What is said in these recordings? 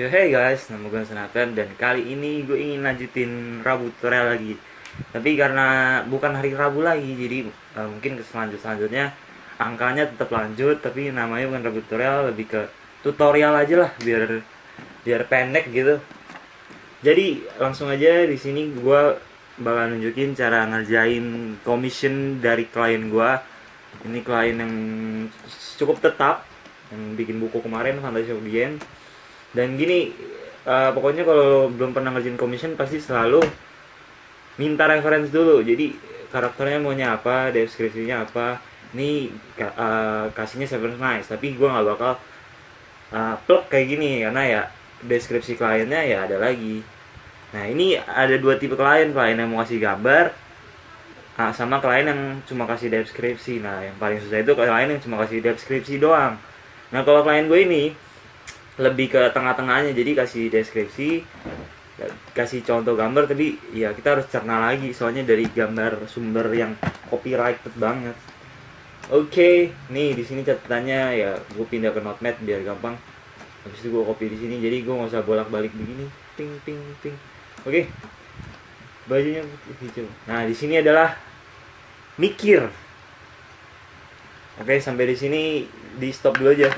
Yo hey guys, nama gue Senatan dan kali ini gue ingin lanjutin Rabu tutorial lagi. Tapi karena bukan hari Rabu lagi, jadi mungkin ke selanjutnya angkanya tetap lanjut, tapi namanya bukan Rabu tutorial, lebih ke tutorial aja lah, biar biar pendek gitu. Jadi langsung aja di sini gue bakal nunjukin cara ngerjain commission dari klien gue. Ini klien yang cukup tetap, yang bikin buku kemarin Fantasy of the End. Dan gini, pokoknya kalau belum pernah ngerjain commission pasti selalu minta reference dulu. Jadi karakternya maunya apa, deskripsinya apa. Ini kasihnya Seven Nights, tapi gue nggak bakal plug kayak gini karena ya deskripsi kliennya ya ada lagi. Nah ini ada dua tipe klien yang mau kasih gambar, sama klien yang cuma kasih deskripsi. Nah yang paling susah itu klien yang cuma kasih deskripsi doang. Nah kalau klien gue ini lebih ke tengah-tengahnya, jadi kasih deskripsi, kasih contoh gambar, tapi ya kita harus cerna lagi soalnya dari gambar sumber yang copyrighted banget. Oke, nih di sini catatannya ya gue pindah ke notepad biar gampang. Habis itu gue copy di sini, jadi gue nggak usah bolak-balik begini. Ting ting ting. Oke, bajunya hijau. Nah di sini adalah mikir. Oke, sampai di sini di stop dulu aja.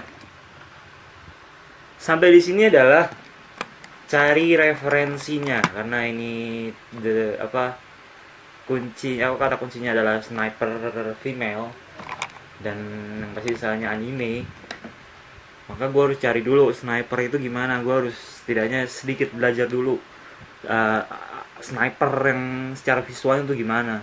Sampai di sini adalah cari referensinya, karena ini kata kuncinya adalah sniper female dan yang pasti misalnya anime, maka gue harus cari dulu sniper itu gimana. Gue harus setidaknya sedikit belajar dulu uh, sniper yang secara visualnya itu gimana.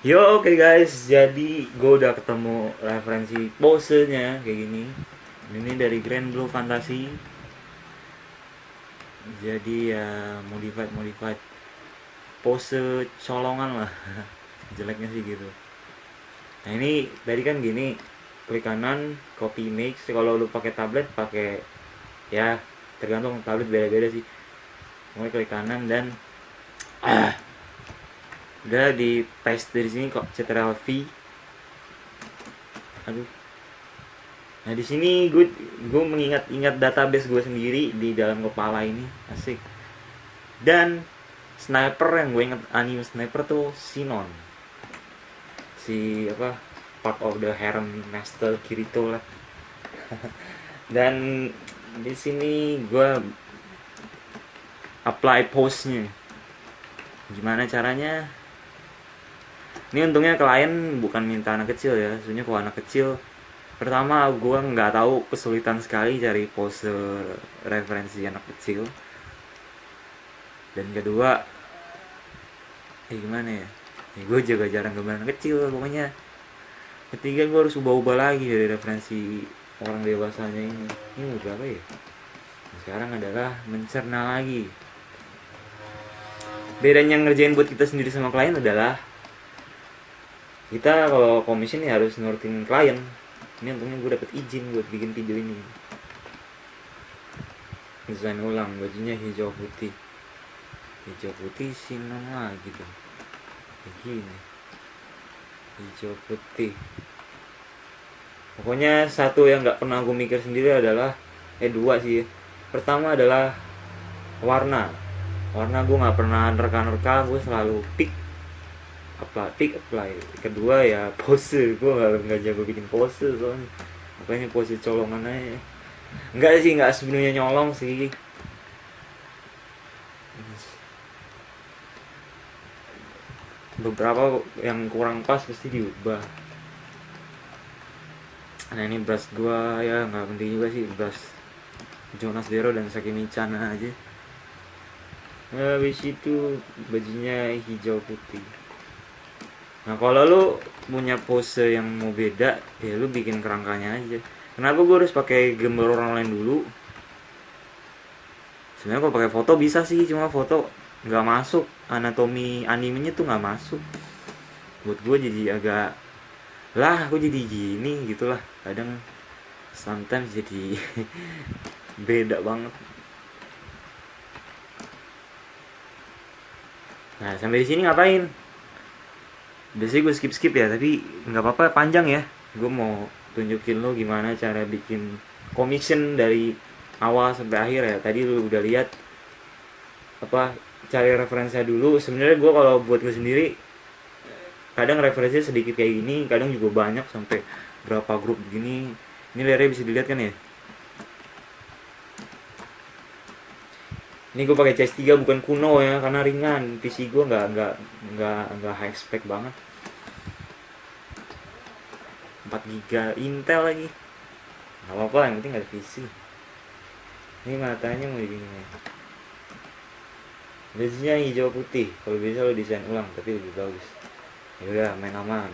Oke guys, jadi gue udah ketemu referensi posenya kayak gini. Ini dari Grand Blue Fantasy. Jadi ya modified pose colongan lah. Jeleknya sih gitu. Nah ini tadi kan gini, klik kanan copy image. Kalau lu pakai tablet pakai, ya tergantung tablet beda-beda sih. Mulai klik kanan dan udah di paste dari sini kok, Ctrl V. Aduh. Nah di sini gue mengingat database gue sendiri di dalam kepala ini, asik. Dan sniper yang gue ingat anime sniper tuh Sinon, si apa, part of the harem master Kirito lah. Dan di sini gue apply pose-nya. Gimana caranya? Ini untungnya klien bukan minta anak kecil ya. Soalnya kalau anak kecil, pertama gue nggak tahu, kesulitan sekali cari pose referensi anak kecil. Dan kedua, gimana ya? Gue juga jarang gambar anak kecil pokoknya. Ketiga gue harus ubah-ubah lagi dari referensi orang dewasanya ini. Ini berapa ya? Nah, sekarang adalah mencerna lagi. Bedanya ngerjain buat kita sendiri sama klien adalah kita kalau commission ya harus nurutin klien. Ini untungnya gue dapet izin buat bikin video ini. Desain ulang, bajunya hijau putih sinon lagi tuh begini, hijau putih. Pokoknya satu yang nggak pernah gue mikir sendiri adalah dua sih. Pertama adalah warna gue nggak pernah nerka, gue selalu pick apply. Kedua ya pose, gue nggak jago bikin pose soalnya, makanya pose colongan aja. Nggak sebenarnya nyolong sih. Beberapa yang kurang pas pasti diubah. Nah ini brush gue ya nggak penting juga sih, brush Jonas Dero dan Sakimi Chan aja. Habis itu bajunya hijau putih. Nah kalau lu punya pose yang mau beda, ya lu bikin kerangkanya aja. Kenapa gue harus pakai gambar orang lain dulu? Sebenarnya kalau pakai foto bisa sih, cuma foto nggak masuk, anatomi animenya tuh nggak masuk. Buat gue jadi agak lah, aku jadi gini gitulah. Kadang sometimes jadi beda banget. Nah sampai di sini ngapain? Biasanya gue skip ya, tapi nggak apa-apa, panjang ya. Gue mau tunjukin lo gimana cara bikin commission dari awal sampai akhir ya. Tadi lu udah lihat apa, cari referensinya dulu. Sebenarnya gue kalau buat gue sendiri kadang referensinya sedikit kayak gini, kadang juga banyak sampai berapa grup begini. Ini layarnya bisa dilihat kan ya. Ini gue pakai CS3 bukan kuno ya, karena ringan. PC gue nggak high spec banget. 4 GB Intel lagi. Gak apa-apa, yang penting ada PC. Ini matanya mau begini nih. Bajunya hijau putih. Kalau bisa lo desain ulang, tapi lebih bagus. Ya udah, main aman.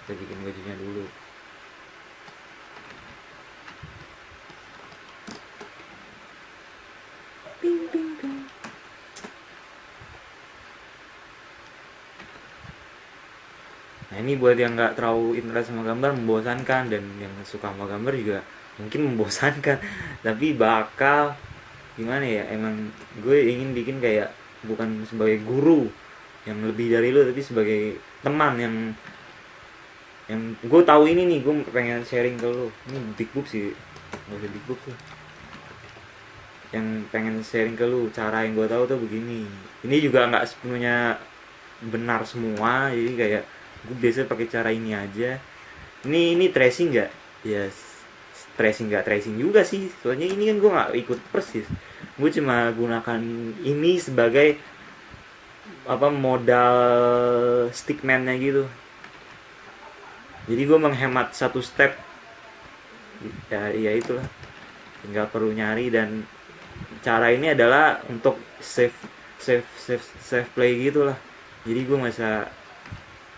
Kita bikin bajunya dulu. Ping ping ping. Nah ini buat yang nggak terlalu interest sama gambar, membosankan, dan yang suka sama gambar juga mungkin membosankan. Tapi bakal gimana ya, emang gue ingin bikin kayak bukan sebagai guru yang lebih dari lu, tapi sebagai teman yang gue tahu ini nih, gue pengen sharing ke lu. Ini big book sih, nggak usah big book tuh. Yang pengen sharing ke lu, cara yang gue tahu tuh begini. Ini juga nggak sepenuhnya benar semua, jadi kayak gue biasa pakai cara ini aja. Ini tracing nggak? Ya tracing nggak tracing juga sih, soalnya ini kan gue nggak ikut persis. Gue cuma gunakan ini sebagai apa, modal stickman-nya gitu. Jadi gue menghemat satu step. Ya itulah, nggak perlu nyari. Dan cara ini adalah untuk save play gitulah. Jadi gue masa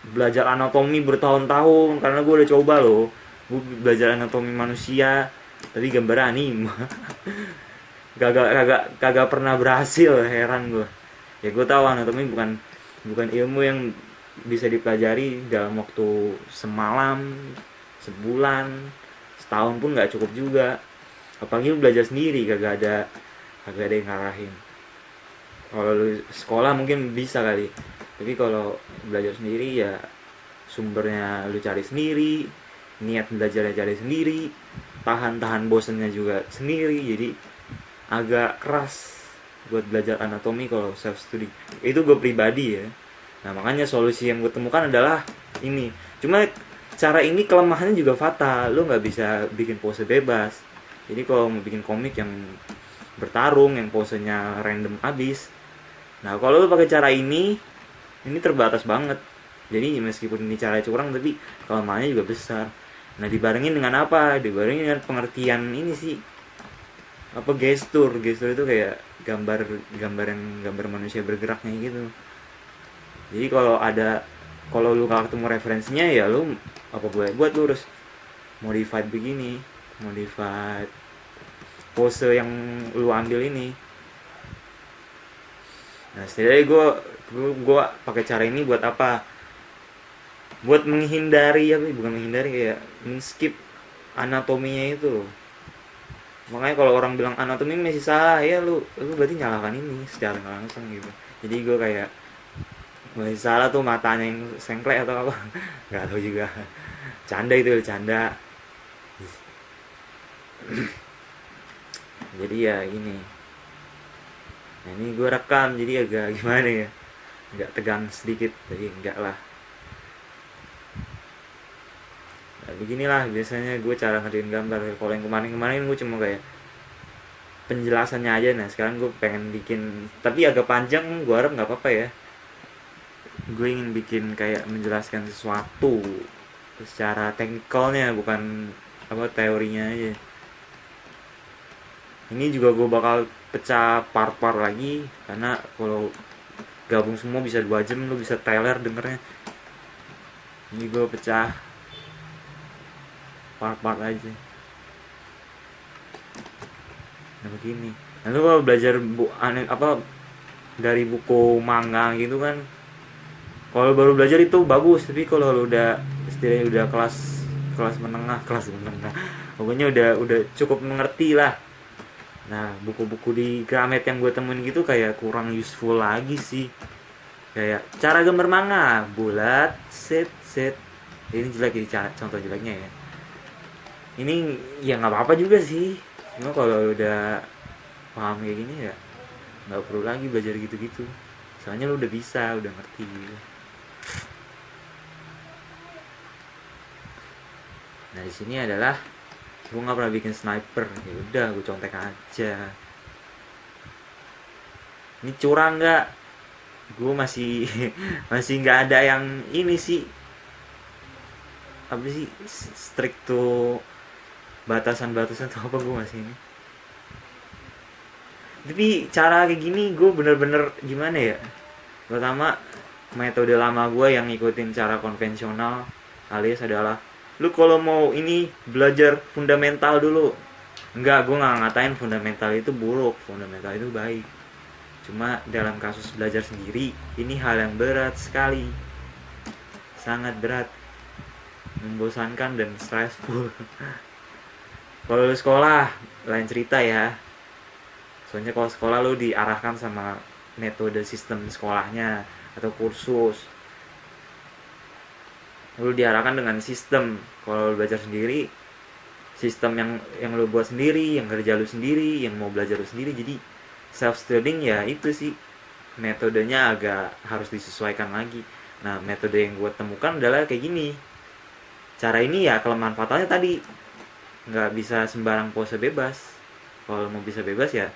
belajar anatomi bertahun-tahun, karena gue udah coba loh. Gue belajar anatomi manusia tapi gambar anime. kagak pernah berhasil, heran gue. Ya gue tahu anatomi bukan ilmu yang bisa dipelajari dalam waktu semalam, sebulan, setahun pun nggak cukup juga. Apalagi lu belajar sendiri, kagak ada yang ngarahin. Kalau lu sekolah mungkin bisa kali, tapi kalau belajar sendiri ya sumbernya lu cari sendiri, niat belajarnya cari sendiri, tahan bosannya juga sendiri. Jadi agak keras buat belajar anatomi kalau self study. Itu gue pribadi ya. Nah makanya solusi yang gue temukan adalah ini. Cuma cara ini kelemahannya juga fatal, lu nggak bisa bikin pose bebas. Jadi kalau mau bikin komik yang bertarung, yang posenya random abis, nah kalau lu pakai cara ini terbatas banget. Jadi meskipun ini caranya curang, tapi kelemahannya juga besar. Nah dibarengin dengan apa? Dibarengin dengan pengertian ini sih, apa, gestur itu kayak gambar manusia bergeraknya gitu. Jadi kalau lu gak ketemu referensinya, ya lu apa boleh buat, lu harus modified begini, modified pose yang lu ambil ini. Nah setidaknya gue pakai cara ini buat apa? Buat menghindari kayak men-skip anatominya itu loh. Makanya kalau orang bilang anatomi masih salah, ya lu berarti nyalakan ini secara langsung gitu. Jadi gue kayak masih salah tuh, matanya yang sengklek atau apa. Nggak tahu juga. Canda itu, canda. Jadi ya gini. Nah ini gue rekam, jadi agak gimana ya, agak tegang sedikit. Jadi enggak lah. Nah, beginilah biasanya gue cara ngertiin gambar. Kalau yang kemarin gue cuma kayak penjelasannya aja. Nah sekarang gue pengen bikin, tapi agak panjang, gue harap nggak apa-apa ya. Gue ingin bikin kayak menjelaskan sesuatu secara teknikalnya, bukan apa, teorinya aja. Ini juga gue bakal pecah part-part lagi, karena kalau gabung semua bisa 2 jam, lu bisa trailer dengernya. Ini gue pecah part-part aja. Nah begini. Nah lu kalau belajar dari buku manga gitu kan, kalau baru belajar itu bagus, tapi kalau lu udah istilahnya udah kelas menengah, pokoknya udah cukup mengerti lah. Nah buku-buku di Gramet yang gue temuin gitu kayak kurang useful lagi sih. Kayak cara gambar manga, bulat, set. Ini jelek, jadi contoh jeleknya ya. Ini ya nggak apa-apa juga sih, Cuma kalau udah paham kayak gini ya nggak perlu lagi belajar gitu-gitu, soalnya lu udah bisa, udah ngerti gitu. Nah di sini adalah gue nggak pernah bikin sniper, ya udah gue contek aja. Ini curang nggak? Gue masih masih nggak ada yang ini sih, apa sih, strict tuh, batasan-batasan tuh apa, gue masih ini. Tapi cara kayak gini gue bener-bener gimana ya, pertama metode lama gue yang ngikutin cara konvensional alias adalah lu kalau mau ini belajar fundamental dulu. Enggak, gue nggak ngatain fundamental itu buruk, fundamental itu baik. Cuma dalam kasus belajar sendiri ini hal yang berat sekali, sangat berat, membosankan dan stressful. Kalau lu sekolah lain cerita ya, soalnya kalau sekolah lu diarahkan sama metode sistem sekolahnya atau kursus, lu diarahkan dengan sistem. Kalau lu belajar sendiri, sistem yang lu buat sendiri, yang kerja lu sendiri, yang mau belajar lu sendiri. Jadi self studying ya itu sih, metodenya agak harus disesuaikan lagi. Nah metode yang gue temukan adalah kayak gini. Cara ini ya kelemahan fatalnya tadi, nggak bisa sembarang pose bebas. Kalau mau bisa bebas ya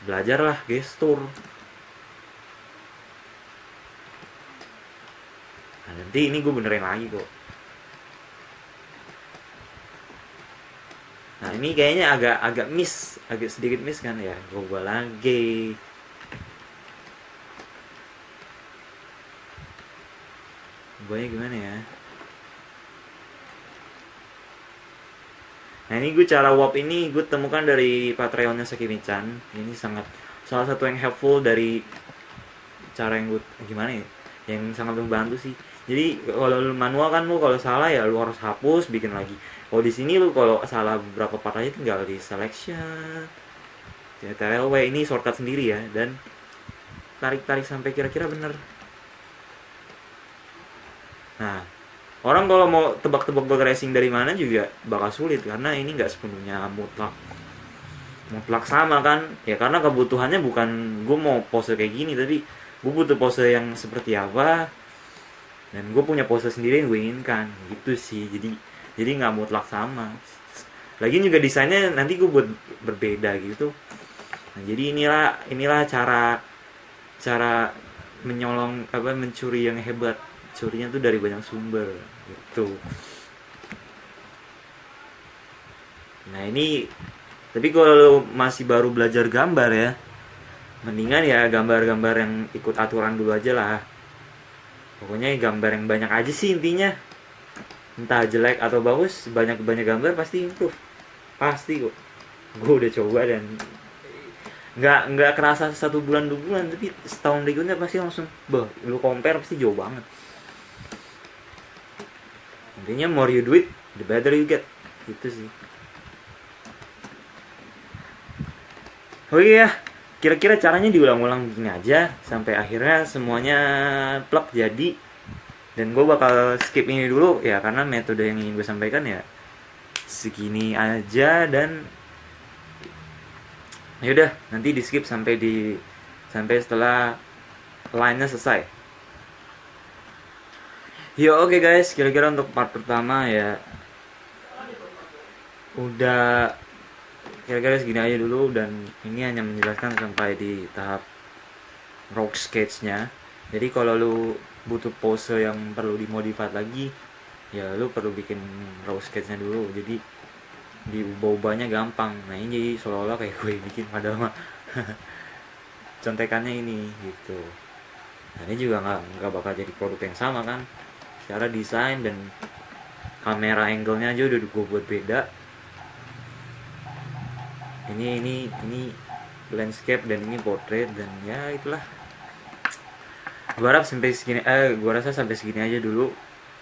belajarlah gestur. Nah nanti ini gue benerin lagi kok. Nah ini kayaknya agak miss, agak sedikit miss kan ya. Gue ubah lagi. Ubahnya gimana ya? Nah ini gue cara WAP ini gue temukan dari Patreonnya Sakimi-chan. Ini sangat salah satu yang helpful dari cara yang gue gimana ya, yang sangat membantu sih. Jadi kalau lu manual kan lu kalau salah ya lu harus hapus, bikin lagi. Kalau di sini lu kalau salah beberapa part aja tinggal di selection, CTRL-W, ini shortcut sendiri ya, dan tarik-tarik sampai kira-kira bener. Nah orang kalau mau tebak-tebak progressing dari mana juga bakal sulit, karena ini nggak sepenuhnya mutlak sama kan ya, karena kebutuhannya bukan gue mau pose kayak gini, tapi gue butuh pose yang seperti apa, dan gue punya pose sendiri yang gue inginkan gitu sih. Jadi nggak mutlak sama, lagi juga desainnya nanti gue buat berbeda gitu. Nah jadi inilah cara menyolong apa, mencuri yang hebat. Curinya tuh dari banyak sumber gitu. Nah ini, tapi kalau masih baru belajar gambar ya, mendingan ya gambar-gambar yang ikut aturan dulu aja lah. Pokoknya gambar yang banyak aja sih intinya. Entah jelek atau bagus, banyak gambar pasti improve, pasti kok. Gue udah coba dan nggak kerasa 1 bulan 2 bulan, tapi setahun berikutnya pasti langsung, lu compare pasti jauh banget. Intinya more you do it, the better you get. Itu sih. Oh iya, kira-kira caranya diulang-ulang begini aja sampai akhirnya semuanya plug jadi. Dan gue bakal skip ini dulu ya, karena metode yang ingin gue sampaikan ya segini aja. Dan yaudah nanti di skip sampai setelah line-nya selesai. Yo oke guys, kira-kira untuk part pertama ya udah kira-kira segini aja dulu, dan ini hanya menjelaskan sampai di tahap rock sketch-nya. Jadi kalau lu butuh pose yang perlu dimodify lagi ya lu perlu bikin rock sketch-nya dulu, jadi diubah-ubahnya gampang. Nah ini jadi seolah-olah kayak gue bikin, padahal mah contekannya ini gitu. Nah ini juga nggak bakal jadi produk yang sama kan, secara desain dan kamera angle-nya aja udah gue buat beda. Ini landscape dan ini portrait, dan ya itulah. Gua rasa sampai segini aja dulu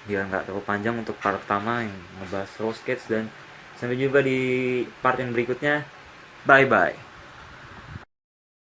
biar nggak terlalu panjang untuk part pertama yang ngebahas raw sketch, dan sampai jumpa di part yang berikutnya. Bye bye.